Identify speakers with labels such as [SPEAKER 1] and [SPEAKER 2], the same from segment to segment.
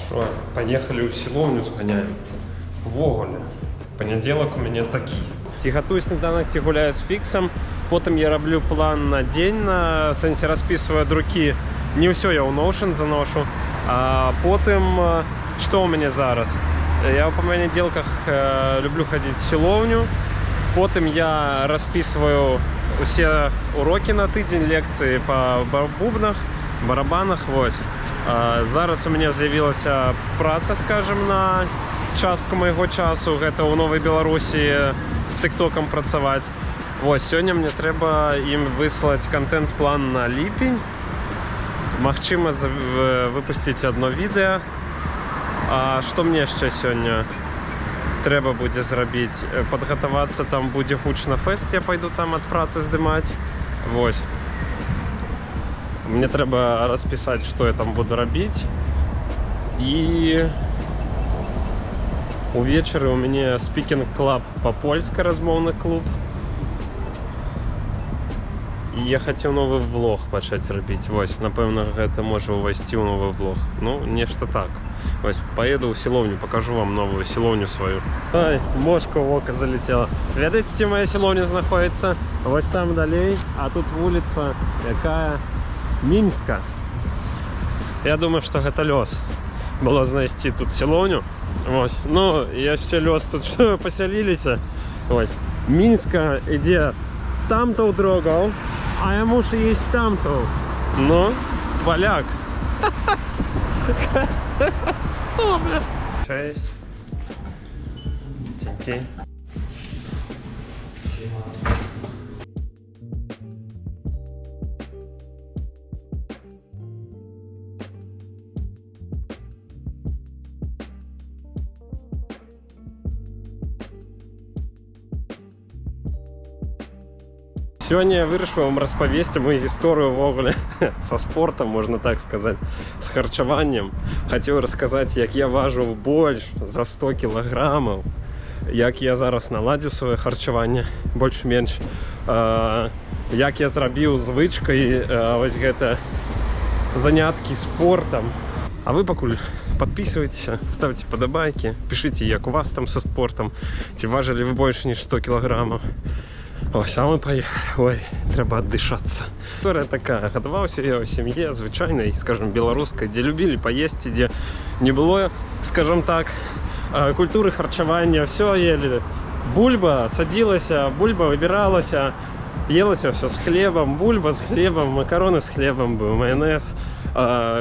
[SPEAKER 1] Що, поїхали у сіловню зганяємо. Ввогуле. Понеділок у мене такий. Ті готую сніданок, ті гуляю з фіксом. Потім я роблю план на день, в сенсі розписую друки. Не все я у Notion заношу. А потім, що у мене зараз? Я по понеділках люблю ходити в сіловню. Потім я розписую усі уроки на тиждень, лекції по бубнах, барабанах. Ось. Зараз у мене з'явилася праця, скажімо, на частку моєго часу. Це у Новій Білорусі з тиктоком працювати. Ось, сьогодні мені треба їм вислати контент-план на липень. Можливо, випустити одне відео. А що мені ще сьогодні треба буде зробити? Підготуватися, там буде гучно фест, я пойду там від праці здимати. Ось. Мені треба розписати, що я там буду робити. І увечері у мене спікінг-клаб по-польськи, розмовний клуб. І я хотів новий влог почати робити. Ось, напевно, це може увійти у новий влог. Ну, нечто так. Ось, поїду у сіловню, покажу вам нову сіловню свою. Ай, мошка в око залетіла. Видите, де моя сіловня знаходиться? Ось там далі, а тут вулиця, яка Мінська. Я думаю, що це льос. Було знайти тут сіловню. Ось. Ну, я ще льос тут, що ви поселилися. Ось. Мінська іде там-то дорогу, а я мушу їсть там-то. Ну, поляк. Что, бля? Cześć. Dzięki. Сьогодні я вирішив вам розповісти мою історію ввогуле со спортом, можна так сказати, з харчуванням. Хотів розказати, як я важу більш за 100 кілограмів, як я зараз наладив своє харчування, більш-менш, як я зробив звичкою ось це занятки спортом. А ви покуль підписуйтесь, ставте подобайки, пишіть, як у вас там зі спортом, чи важили ви більше, ніж 100 кілограмів. Ось, а ми поїхали. Ой, треба віддишатися. Історія така. Готувався я у сім'ї звичайній, скажімо, білоруській, де любили поїсти, де не було, скажімо так, культури харчування. Все їли. Бульба садилася, бульба вибиралася, їлося все з хлібом, бульба з хлібом, макарони з хлібом, був майонез.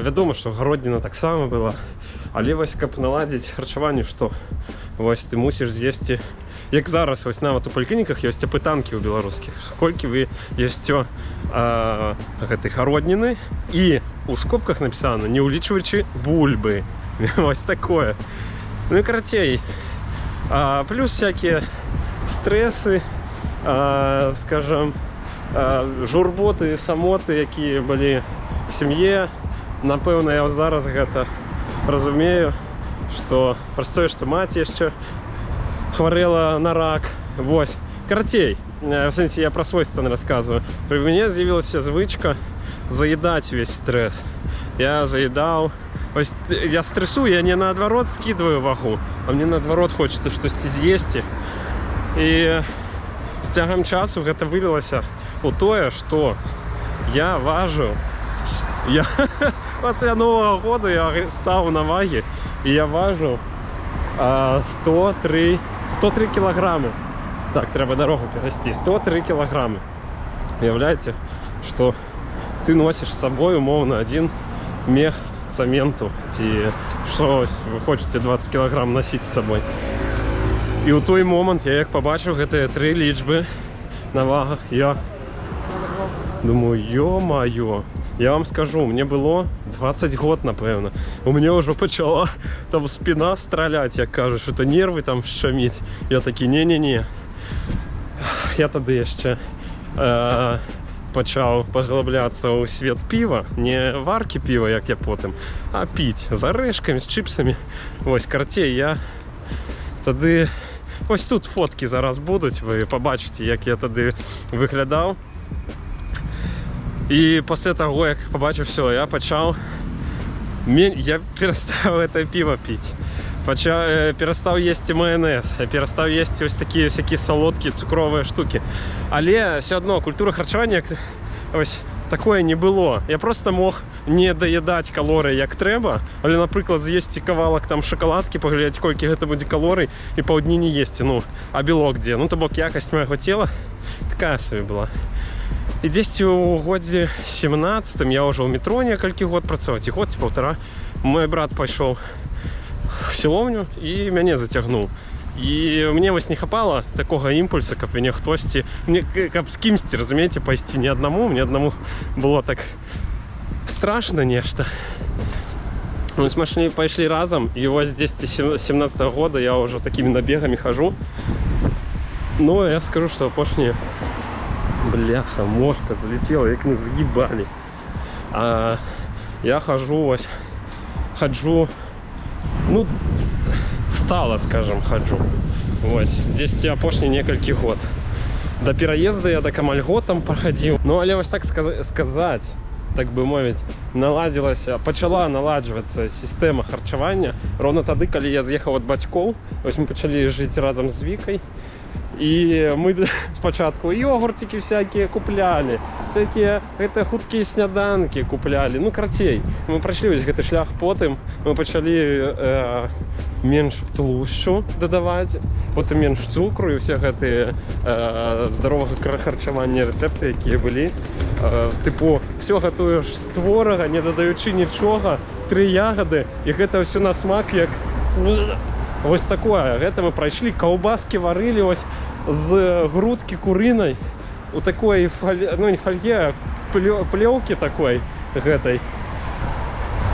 [SPEAKER 1] Відомо, що Городнина так само була. Але ось, як наладити харчування, що ось ти мусиш з'їсти. Як зараз, ось навіть у поліклініках є ось ці питанки у білоруських. Скільки ви їсте Городнини. І у скобках написано, не улічуючи бульби. Ось таке. Ну і коротше. Плюс всякі стреси, скажімо, журботи, самоти, які були в сім'ї. Напевно, я зараз це розумію, що простое, що мать ще хворела на рак. Ось. Коротей, в сенсі я про свой стан розказую. При мені з'явилася звичка заїдати весь стрес. Я заїдав. Ось я стресую, я не наоборот скидываю вагу, а мені наоборот хочеться щось з'їсти. І з тягом часу це вилилося у те, що я важу. Після Нового року я став на вагі і я важу 103 кілограми. Так, треба дорогу перейти. 103 кілограми. Уявляєте, що ти носиш з собою, умовно, один мех цементу. Що ви хочете 20 кілограм носити з собою. І у той момент я як побачив ці три лічби на вагах, я думаю, йо-моє. Я вам скажу, мені було 20 років, напевно. У мене вже почала там спина стріляти, як кажуть, що то нерви там щемить. Я такий, ні-ні-ні. Я тоді ще почав поглиблятися у світ пива. Не варки пива, як я потім, а піть з орешками, з чипсами. Ось, картей, я тоді... Ось тут фотки зараз будуть, ви побачите, як я тоді виглядав. І після того, як побачив все, я почав... Я перестав це пиво пити. Перестав їсти майонез, я перестав їсти ось такі всякі солодкі, цукрові штуки. Але все одно культура харчування ось такое не було. Я просто мог не доїдати калорії як треба, але, наприклад, з'їсти кавалок там шоколадки, поглядати, скільки це буде калорій, і по одній не їсти. Ну, а білок де? Ну, тобто якость моєго тіла така собі була. І десь у годі 17-м я вже у метро некілька год працював, і год, півтора. Мой брат пішов в силовню і мене затягнув. І мені ось не хапало такого імпульсу, як мене хтось, як з кимсь, розумієте, пойти не одному. Мені одному було так страшно нечто. Мы с машиной пошли разом, и вот здесь с 17-го года я уже такими набегами хожу. Но я скажу, что пошли, бляха, мошка залетела, як не загибали. А я ходжу, ну, стало, скажем, ходжу. Ось, здесь я пошли несколько год. До переезда я до Камальгот там проходил. Ну, але ось так сказать, так би мовити, почала наладжуватися система харчування. Ровно тоді, коли я з'їхав від батьків, ось ми почали жити разом з Вікою. І ми спочатку йогуртики всякі купляли, всякі худкі сніданки купляли, ну кратей. Ми пройшли ось цей шлях потім, ми почали менш тлущу додавати, потім менш цукру і всіх здорового харчування рецепти, які були. Типу, все готуєш з творога, не додаючи нічого, 3 ягоди, і це все на смак, як... Ось такое. Это мы прошли, колбаски варили ось з грудки куриной у такой, ну не фольге, а плевки такой, этой.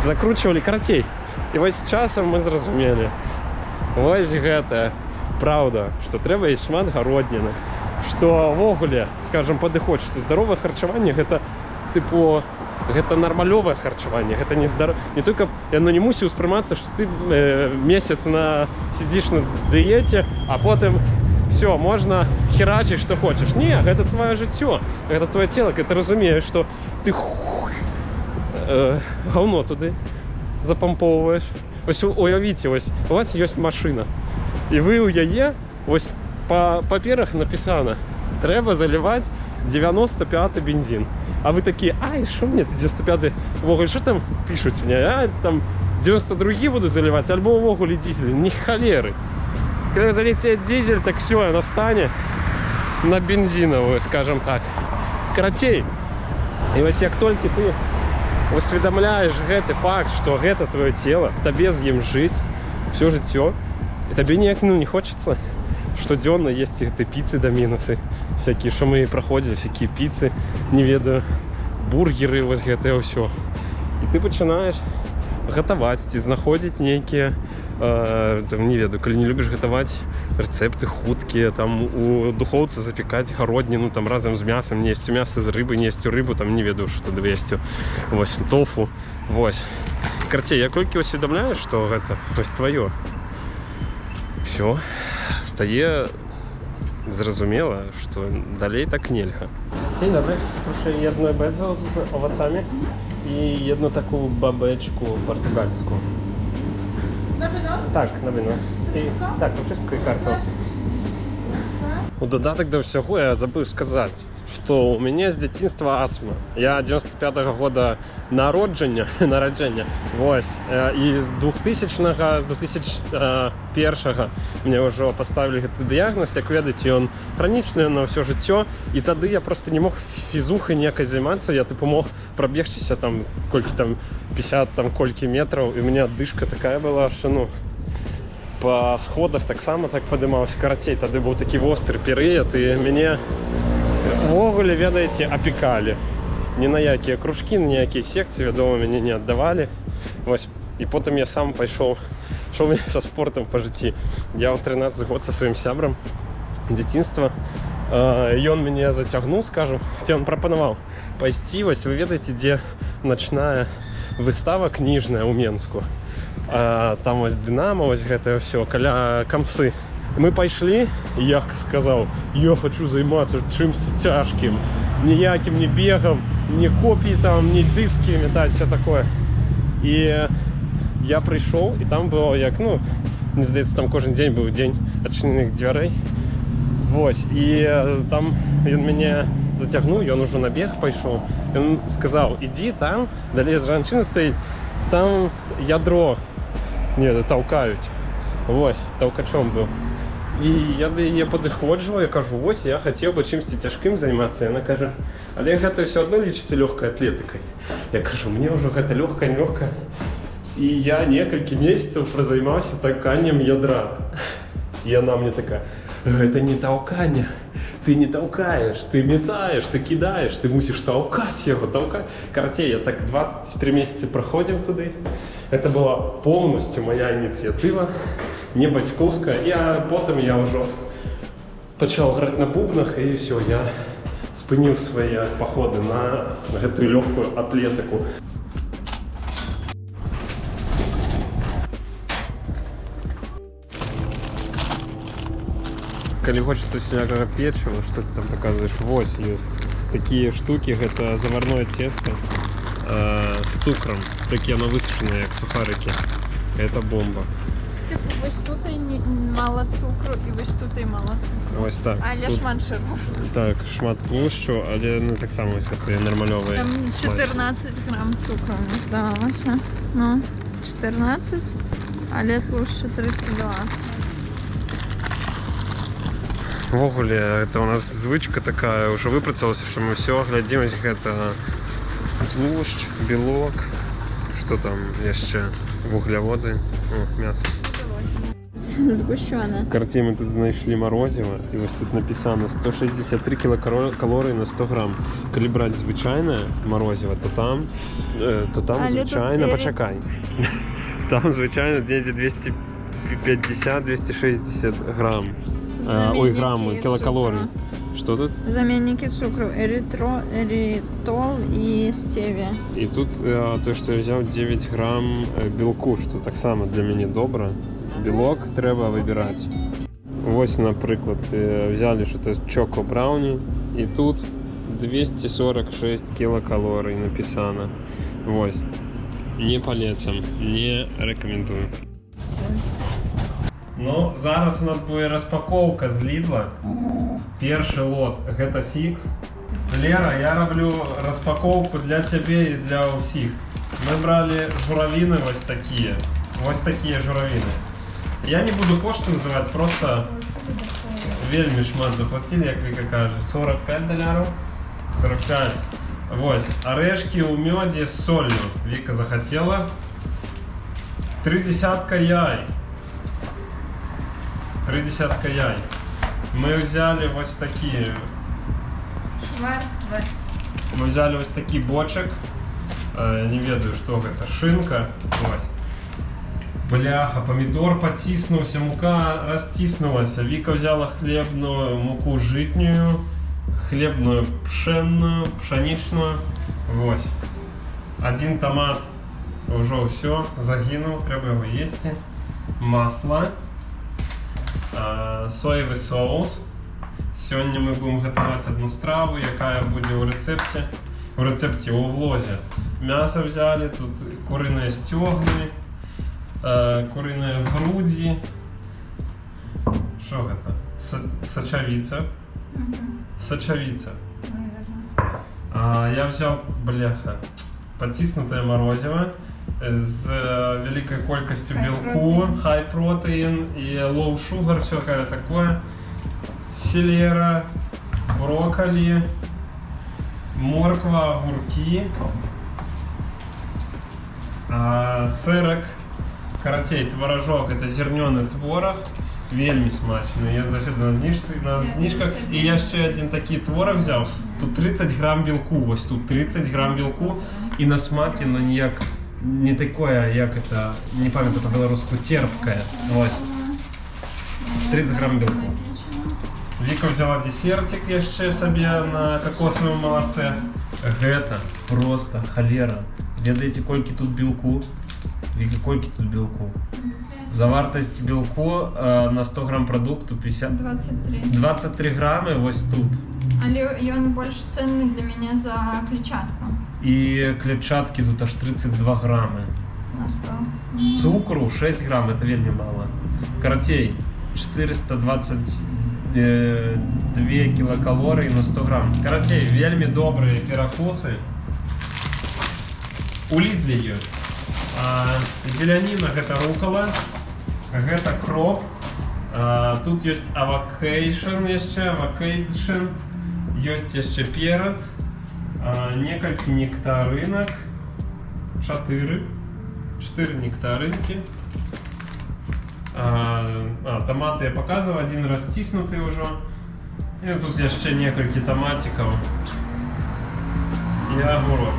[SPEAKER 1] Закручивали кратей. І ось з часом ми зрозуміли. Ось гэта правда, що треба їсти шмат гародніни. Що в огуле, скажем, подиход, що здорове харчування, гэта, типу, это нормалевое харчевание, это не здорово. Не только оно не мусит восприниматься, что ты месяц сидишь на диете, а потом все, можно херачить, что хочешь. Не, это твое життя, это твое тело, ты разумеешь, что ты говно туди запомповываешь. Ось уявите, ось у вас есть машина, и вы у яе, ось по-перше написано, треба заливать 95-й бензин. А вы такие, ай, что мне 95-й? Вогуль, что там пишут мне? Я там 92-й буду заливать, альбо вогуль дизель. Ни холеры. Когда залетит дизель, так все, настане на бензиновую, скажем так. Кратей. И вот як только ты усведомляешь гэты факт, что это твое тело, тебе з ним жить, все життя, и тебе ніяк не хочется щоденно есть эти пиццы до минусы всякие, что мы проходили, всякие пиццы, не ведаю, бургеры, вот это все. И ты починаешь готовать, ты знаходить некие, там, не ведаю, коли не любишь готовать рецепты худкие, там у духовца запекать городнину, там разом с мясом, не есть у мяса, с рыбы, не есть у рыбу, там не ведаю, что 200, вот, тофу, вот. Короче, я только усведомляю, что это, то есть твое. Все, стає зрозуміло, що далі так нельга. Dzień dobry, proszę jedno bezo z owocami i jedną taką babeczkę portugalską.
[SPEAKER 2] Na wynos?
[SPEAKER 1] Tak, na wynos. Tak, to wszystko i kartą. У додаток до всього я забыл сказать, что у меня с детства астма. Я 95-го года народження, ось, і з 2000-го, з 2001-го мне уже поставили этот диагноз, як видите, он хроничный на все життя, і тоді я просто не мог фізухой ніякой займатися, я типу мог пробігтися там, кольки там 50 там кольки метрів, і у мене дишка така була, що ну, по сходах так само так подимався. Коротей, тоді був такий острий період, і мене вогуле, ведаете, опекали. Ни на які кружки, ни на які секції дома мене не віддавали. Ось. І потім я сам пішов со спортом по житті. Я в 13 год со своїм сябром дитинства. І він мене затягнув, скажем, хотя він пропонував пойти, ось ви ведаєте, де ночная вистава книжная у Менску. Там ось Динамо, ось гэта все, каля Камсы. Мы пошли, и я сказал, я хочу займаться чимось тяжким, ніяким не бегом, ні копії там, ні диски метать, все таке. І я прийшов, і там було як, ну, мені здається, там кожен день був день відчинених дверей. Ось, і там він мене затягнув, і він уже на біг пішов. Він сказав, іди там, далі жінка стоїть, там ядро не толкають. Ось, толкачом був. І я підходжу, я кажу, ось я хотів би чимось тяжким займатися. І вона каже, але це все одно лічиться легкою атлетикою. Я кажу, мені вже це легка. І я кілька місяців прозаймався толканням ядра. І вона мені така, это не толкание, ты не толкаешь, ты метаешь, ты кидаешь, ты мусишь толкать его, толкать. Короче, я так 23 месяца проходил туда. Это была полностью моя инициатива, не батьковская. И потом я уже начал играть на бубнах, и все, я спынил свои походы на эту легкую атлетику. Коли хочется всякого печива, что ты там показываешь, вось есть. Такие штуки, это заварное тесто с цукром. Такие оно высушенное, как сухарики. Это бомба.
[SPEAKER 2] Типу, ось тут і мало цукру, і ось тут і мало цукру.
[SPEAKER 1] Ось так.
[SPEAKER 2] Але
[SPEAKER 1] тут,
[SPEAKER 2] шмат жиру.
[SPEAKER 1] так, шмат тлущу, але не так само ось такий нормальовий.
[SPEAKER 2] Там 14 грам цукру, мені здавалося. Ну, 14, але тлущу 32.
[SPEAKER 1] В огуле, это у нас звычка такая, уже выпрацавалася, что мы все глядим, это тлушч, белок, что там еще, вуглеводы, о, мясо.
[SPEAKER 2] Згущене.
[SPEAKER 1] Карті ми тут знайшли морозиво, і ось тут написано 163 кілокалорії на 100 грам. Коли брати звичайне морозиво, то там звичайно, почекай. Там звичайно десь 250-260 грам. Ой, грамм, килокалорий. Что тут?
[SPEAKER 2] Заменники цукру, эритол и стевия.
[SPEAKER 1] И тут то, что я взял 9 грамм білку, що так само для мене добре. Білок треба вибирати. Ось, наприклад, взяли щось Choco Brownie, і тут 246 кілокалорій написано. Ось. Не по лицам, не рекомендую. Ну, зараз у нас буде розпаковка з Lidl. Перший лот – гэта фікс. Лера, я роблю розпаковку для тебе і для усіх. Ми брали журавлины ось такі. Ось такі журавлины. Я не буду кошти називати, просто вельми шмат заплатили, як Віка каже. $45. 45. Ось. Орешки у меді з солью. Віка захотіла. 30 яй. 30 яй. Ми взяли ось такі.
[SPEAKER 2] Шварцвальд.
[SPEAKER 1] Ми взяли ось такий бочок. Не ведаю, що це. Шинка. Ось. Бляха, помидор потиснулся, мука растиснулась. Вика взяла хлебную муку житнюю, хлебную пшенную, пшеничную. Вот. Один томат уже все, загинул, треба его есть. Масло, соевый соус. Сегодня мы будем готовить одну страву, яка буде у рецепте, у влозе. Мясо взяли, тут куриные стегны. Куриные груди. Что это? Сочевица. Сочевица. Я взял, бляха, потиснутое морозиво с великой колькостью белку, high protein и low sugar, все такое. Селера, брокколи, морква, огурки, сырок. Каратей, творожок, это зерненый творог, вельми смачный. Я завжди на знижках. І я ще один такий творог взяв. Тут 30 грам білку, ось тут 30 грам білку. І на смаки, но ніяк не такое, як это, не пам'ятаю по-белорусски, терпкое. Ось. 30 грам білку. Віка взяла десертик ще собі на кокосовому молоце. Гэта просто холера. Ведаете, кольки тут білку? Віки, кольки тут білку? Завартость білку на 100 грам продукту 23 грами ось тут.
[SPEAKER 2] Але ён больш ценны для мяне за клетчатку.
[SPEAKER 1] И клетчатки тут аж 32 граммы.
[SPEAKER 2] На 100.
[SPEAKER 1] Цукру 6 грамм, это вельми мало. Карацей, 422 килокалории на 100 грамм. Карацей, вельми добрые перекусы. У Лидлі ёсць. Зеляніна гэта рукола, гэта кроп. Тут ёсць авокейшн яшчэ, ёсць яшчэ перац, некалькі нектарынак, 4 нектарынкі. Томаты я показывал, один раз стиснутый уже. И тут яшчэ некалькі томатиков и огурок.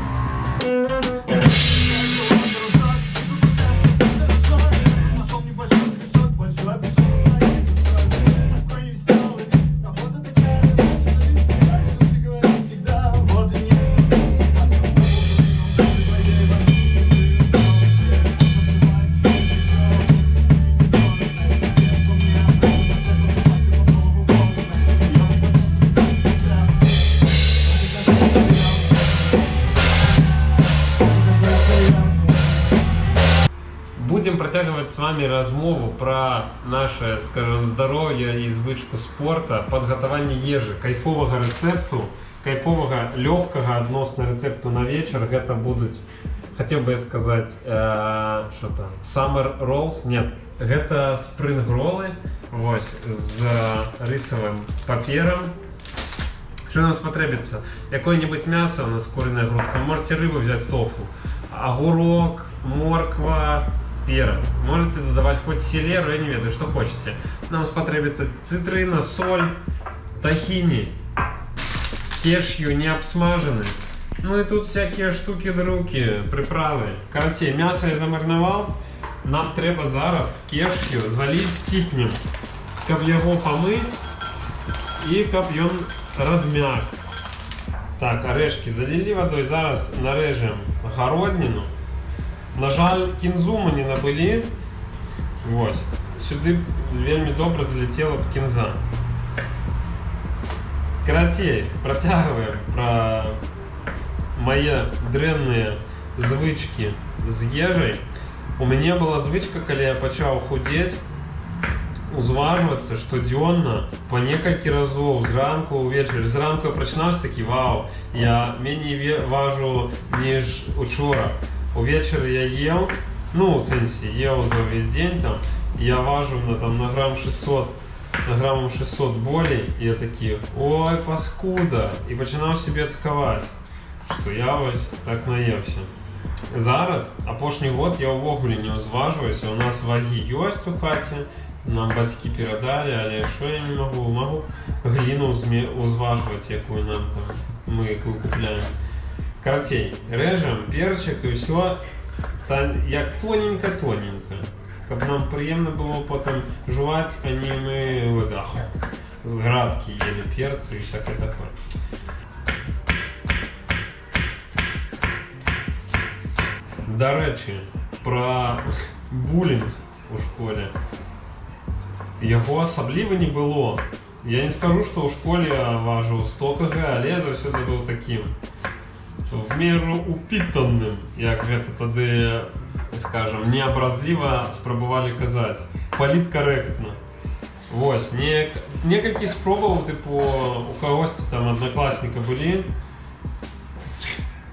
[SPEAKER 1] Будем протягивать с вами размову про наше, скажем, здоровье и звычку спорта, подготовление ежи, кайфового рецепту, кайфового легкого адносна рецепту на вечер. Это будут, хотел бы я сказать, что-то summer rolls, нет, это spring роллы, вот, с рисовым папером. Что нам потребуется? Какое-нибудь мясо, у нас куриная грудка, можете рыбу взять, тофу, огурок, морква, перец. Можете додавать хоть селеру, я не ведаю, что хотите. Нам потребуется цитрина, соль, тахини, кешью не обсмаженный. Ну и тут всякие штуки-друки, приправы. Короче, мясо я замариновал. Нам треба зараз кешью залить кипнем, каб его помыть и каб он размяк. Так, орешки залили водой, зараз нарежем городнину. На жаль, кінзу мы не набыли. Вот. Сюди вельми добре залетела кінза. Короче, протягиваем про мои дрэнные звычки с ежей. У меня была звычка, когда я начал худеть, узваживаться штодзённа по некалькі разоў зранку увечары. Зранку я прачынаўся такі: вау, я меней важу, ніж учора. Увечары я ел, ну, в сенсе, ел за весь день там, я важу на грамм 600, на граммом 600 болей, и я такие: ой, паскуда, и начинал себе цкаваць, что я вот так наевся. Зараз, апошні год, я увогуле не узваживаюсь, у нас ваги ёсць у хаце, нам бацькі перадалі, але що я не могу гліну узваживать, якую нам там, мы якую купляем. Короче, режем перчик и все, як тоненько-тоненько, каб нам приємно було потім жувати, а не ми з градки ели перцы и всякое такое. До речі, про булінг у школі. Його особливо не було. Я не скажу, що у школі я важив 100 кг, але я завжди був таким в меру упитанным, як гэта тады, скажем, необразливо спрабавалі казаць, паліткарэктна. Вось, некалькі спробаў, типу, у кагосьці там одноклассника былі,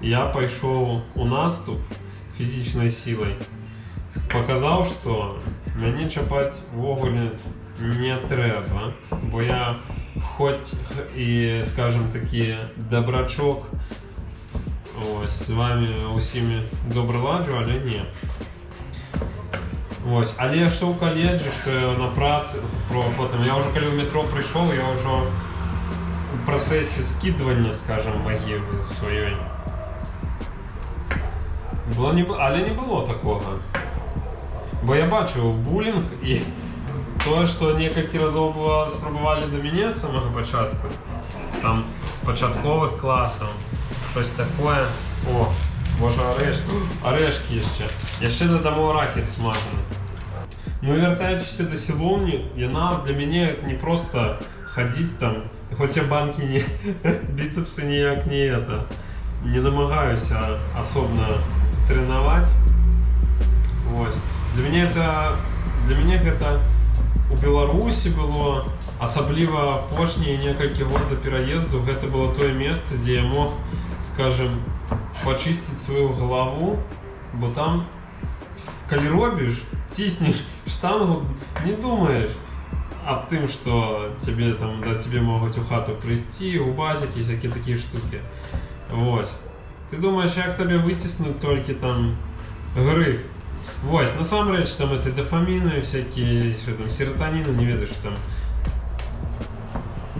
[SPEAKER 1] я пайшоў у наступ фізічнай сілай, показаў, што мяне чапаць увогуле не трэба, бо я хоць і, скажем, такі дабрачок, ось, з вами усімі добра ладжу, але не. Ось, але што ў каледжы, што я на працы, потым я ўжо калі ў метро прыйшоў, я ўжо у працэсе скідвання, скажем, вагі сваёй. Але не было такога. Бо я бачыў булінг і тое, што некалькі разоў спрабавалі да мяне з самага пачатку, там, пачатковых класаў, щось такое. О, боже, орешки яшчэ додамо арахіс смажаны. Ну і вяртаючыся да сілоўні, яна для мяне не просто ходить там, хоть я банки не, бицепсы ніяк не намагаюся особно тренировать. Вот. Для меня это у Беларусі было, особливо апошнія некалькі год до переезду, это было то место, где я мог, скажем, почистить свою голову, бо там, коли робишь, тиснешь штангу, не думаешь об тем, что тебе там, да, тебе могут у хату прийти, губазики, всякие такие штуки. Вот. Ты думаешь, как тебе вытеснуть только там гриф. Вот, насамрэч там это дофамины всякие, что там, серотонины, не ведаю, что там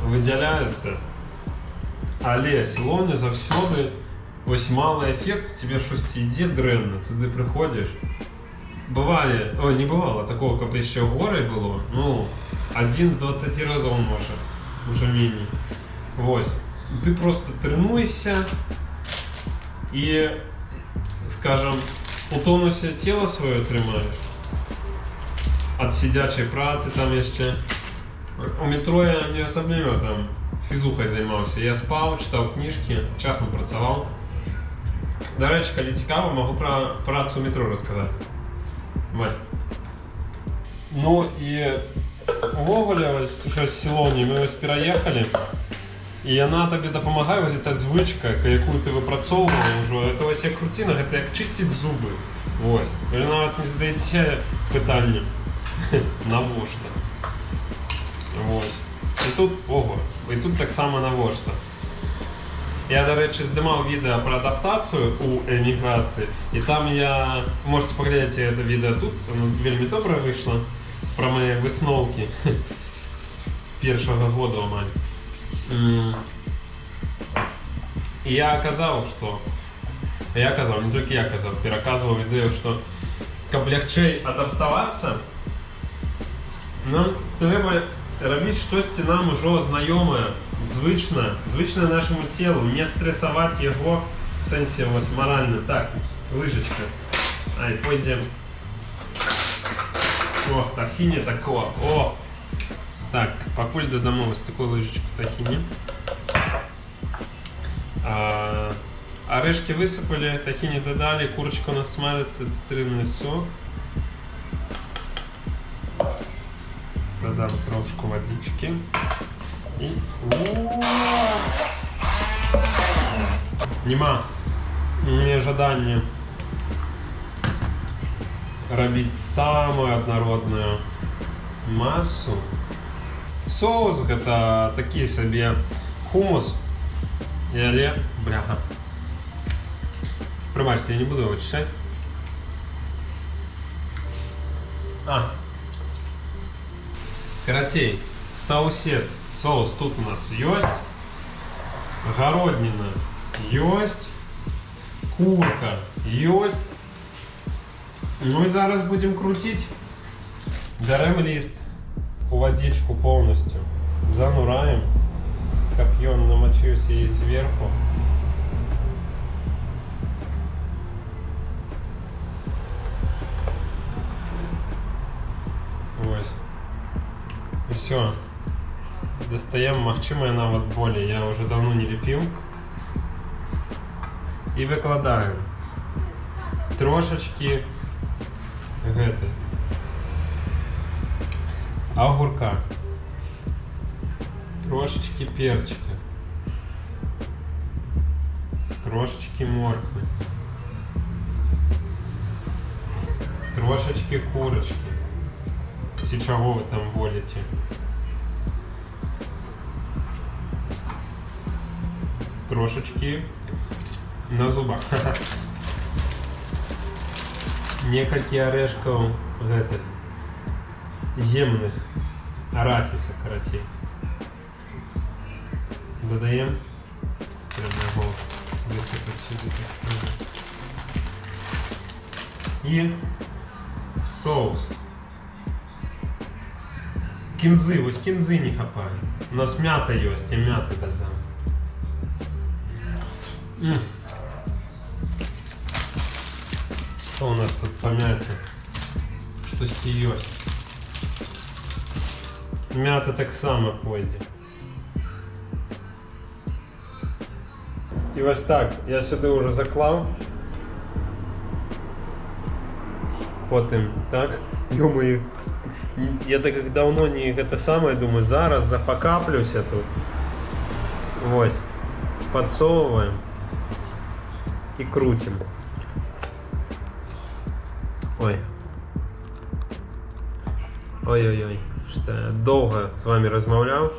[SPEAKER 1] выделяется. Але сілоўня заўсёды вось малы эффект, тебе щось ідзе дрэнна, туды прыходзіш. Бывали, ой, не бывало такого, каб яшчэ горай было, ну, 1 з 20 разоў можа, уже меней. Вось, ты просто тренуйся и, скажем, у тонусе тело свое трымаешь. От сидячей працы там яшчэ. У метро я не асабліва там фізухай займаўся. Я спаў, чытаў кніжкі, часам працаваў. Дарэчы, калі цікава, магу пра працу ў метро расказаць. Бач. Ну і увогуле, що з сілоўні, мы вось пераехалі. І яна табе дапамагае, вось эта звычка, якую ты выпрацоўваў ужо, это вось як руціна, гэта як чысціць зубы. Вось. Вы нават не задаеце пытанне, навошта. Вось. І тут, ого, і тут таксама навошта. Я, дарэчы, здымаў відэа пра адаптацыю у эміграцыі, і там я, можете паглядзець это відэа тут, оно вельмі добра выйшла, пра мае высноўкі першага года амаль. И я казаў, не только я казаў, пераказваў ідэю, што каб лягчэй адаптавацца, нам трэба рабіць штосьці нам ужо знаёмае, звычнае нашаму телу, не стрэсаваць яго в сэнсе вось маральна. Так, лыжачка. Ай, пойдзем. О, тахіне такого. О! Так, пакуль дадамо вось такую лыжечку тахіне. Орешки высыпали, тахини додали, курочка у нас смалится, цитринный сок. Додам трошку водички. И... Нема мне жадання робить самую однородную массу. Соус это такие себе хумус. Але, бляха. Пробачьте, я не буду его читать. Каратей, соусец. Соус тут у нас есть. Городнина есть. Курка есть. Ну и зараз будем крутить. Берем лист, водичку полностью занураем. Копьем намочился и сверху. Вот. И все. Достаем, махчимая на вот боли. Я уже давно не лепил. И выкладаем трошечки огурка. Трошечки перчика, трошечки морквы, трошечки курочки, ці чого ви там волите. Трошечки на зубах. Некалькі орешков земных, арахиса, каратей. Додаем. Прям его высыпать сюда так само. И соус. Кинзы, вот кинзы не хапаю. У нас мята есть, я мяты додам. Что у нас тут по мяте? Что есть? Мята так само пойдет. І ось так, я сюди вже заклав. Потім, так, ё-моё, я так как давно не это самое, думаю, зараз запокаплюся тут. Ось, подсовываем и крутим. Ой. Ой-ой-ой, что я довго з вами розмовляв.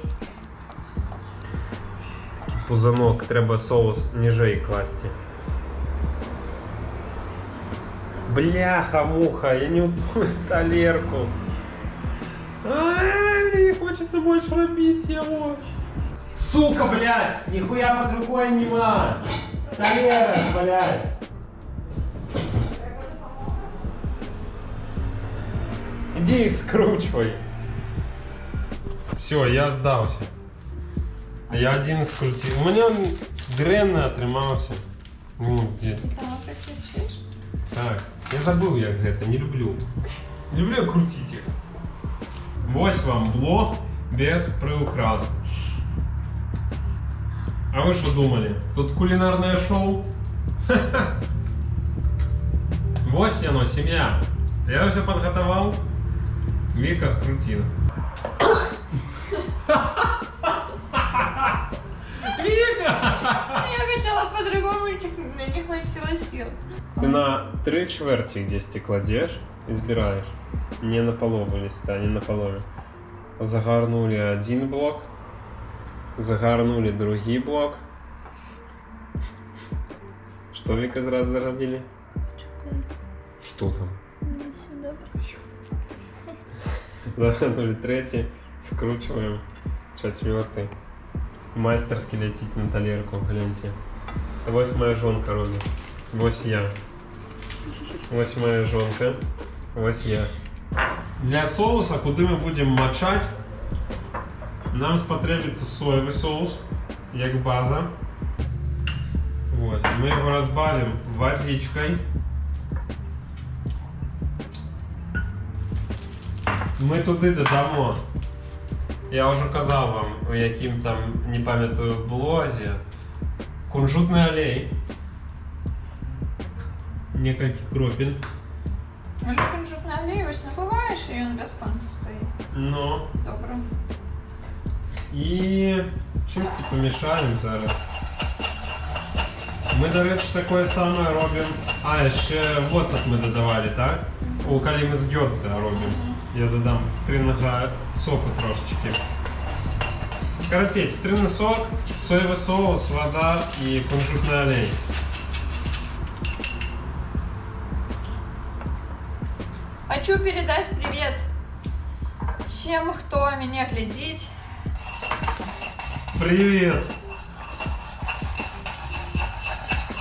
[SPEAKER 1] Такий пузанок, треба соус ніжей класти. Бляха-муха, я не удумаю талерку. Мне не хочется больше робить его. Сука, блядь, нихуя под рукой нема. Талера, блядь. Иди их скручивай. Все, я сдался. Я один скрутил. У меня он дренно отримався. Ну, где?
[SPEAKER 2] Там ты кричишь?
[SPEAKER 1] Так, я забыл я это, не люблю. Не люблю крутить их. Вось вам блог без приукрас. А вы что думали? Тут кулинарное шоу? Вось оно, семья. Я все подготовил. Вика скрутила. Вика!
[SPEAKER 2] Я хотела по-другому, мне не хватило сил.
[SPEAKER 1] Ты на 3/4 где кладешь и сбираешь. Не на полову листа, не на половину. Загорнули один блок. Загорнули другий блок. Что Вика сразу заробили? Что там? Загорнули третий. Скручиваем. 4. Мастерски летит на талерку, гляньте. Вось моя жонка робит. Вось я. Вось моя жонка. Вось я. Для соуса, куди ми будемо мачати, нам спотребиться соєвий соус, як база. Ось. Ми його розбавимо водичкою. Ми туди додамо, я вже казав вам, у яким там, не пам'ятаю, блозі, кунжутний олей. Несколько кропель.
[SPEAKER 2] Ну, кунжутный олей, ось набиваєш, і він без панци стоїть.
[SPEAKER 1] Ну.
[SPEAKER 2] Добре.
[SPEAKER 1] І чисто помішаємо зараз. Ми, до речі, таке саме робимо. А, ще воцет ми додавали, так? Коли ми з гьодзе робимо. Я додам цитриного соку трошечки. Короче, цитриный сок, соевый соус, вода и кунжутный олей.
[SPEAKER 2] Хочу передать привет всем, кто меня глядит.
[SPEAKER 1] Привет!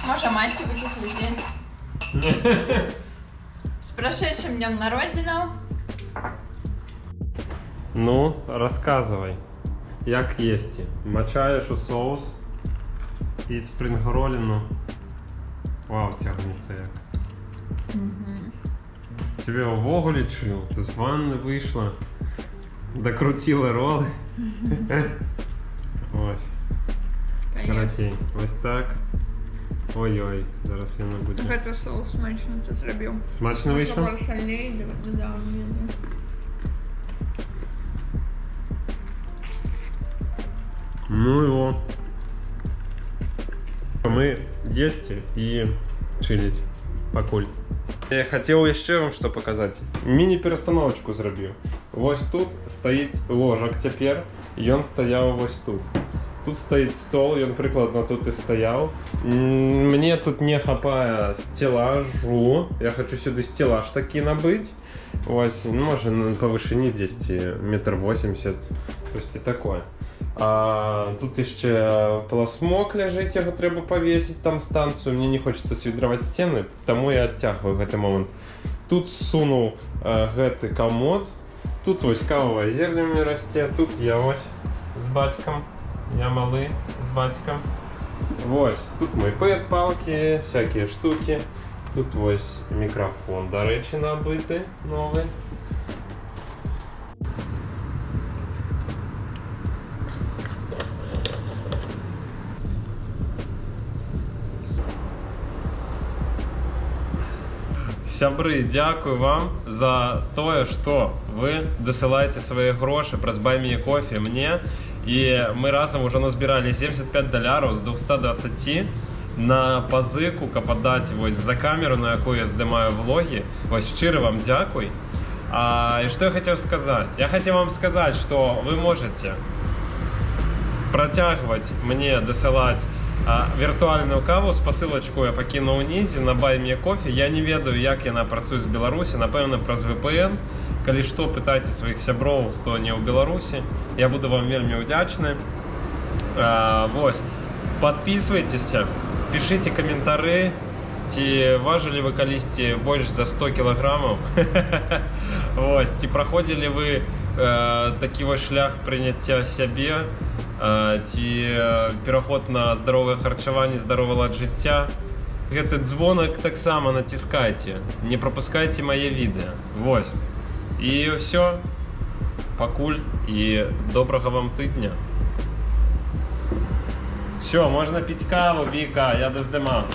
[SPEAKER 2] Може, маті этих людей. С прошедшим днем на родину.
[SPEAKER 1] Ну, рассказывай, як єсті. Мочаєш у соус і спрингроліну. Вау, тягнеться як. Тебе ввогуле чил? Ти з ванни вийшла, докрутила роли. Ось. Коротей, ось так. Ой-ой, зараз я не буду.
[SPEAKER 2] Это соус смачно ти зробив.
[SPEAKER 1] Смачно вийшло?
[SPEAKER 2] Побольше олей, додав мені.
[SPEAKER 1] Ну его. Мы есть и чилить. Покуль. Я хотел ще вам що показати. Міні-перестановочку зробив. Ось тут стоїть ложок тепер, і він стояв ось тут. Тут стоїть стол, і він прикладно тут і стояв. Мені тут не хапає стелажу. Я хочу сюди стелаж такий набити. Ось, ну, може по вишині десь 1,80 м. Просто такое. А тут ще пластмок лежить, його треба повісити, там станцію. Мені не хочеться свідривати стіни, тому я відтягую в цей момент. Тут сунув цей комод. Тут ось кавове зерня мені росте, тут я ось з батьком. Я малий з батьком. Ось, тут мої палки, всякі штуки. Тут ось мікрофон, до речі, набитий новий. Сябры, дякую вам за то, что вы досылаете свои гроши праз Buy Me Coffee мне. І ми разом вже назбирали $75 з 220 на пазику, каб аддаць вось за камеру, на яку я здымаю влоги. Вось шчыра вам дзякуй. И что я хотел сказать? Я хотел вам сказать, что вы можете протягивать мне, досылать виртуальную каву. Спасылочку я пакіну ўнізе на Buy Me Coffee. Я не ведаю, як яна працуе з Беларусі, напэўна, праз VPN. Калі што, пытайце сваіх сяброў, хто не ў Беларусі. Я буду вам вельмі ўдзячны. Вось. Подписывайтеся, пишите каментары, ці важылі вы калісьці больш за 100 кілаграмаў. Вось. Ці праходзілі вы такі вось шлях прыняцця сябе, ці пераход на здаровае харчаванне, здаровы лад жыцця. Гэты дзвонак таксама націскайце, не прапускайце мае відэа. Вось. І ўсё, пакуль, і добрага вам тыдня. Все, можна піць каву, Віка, я даздымам.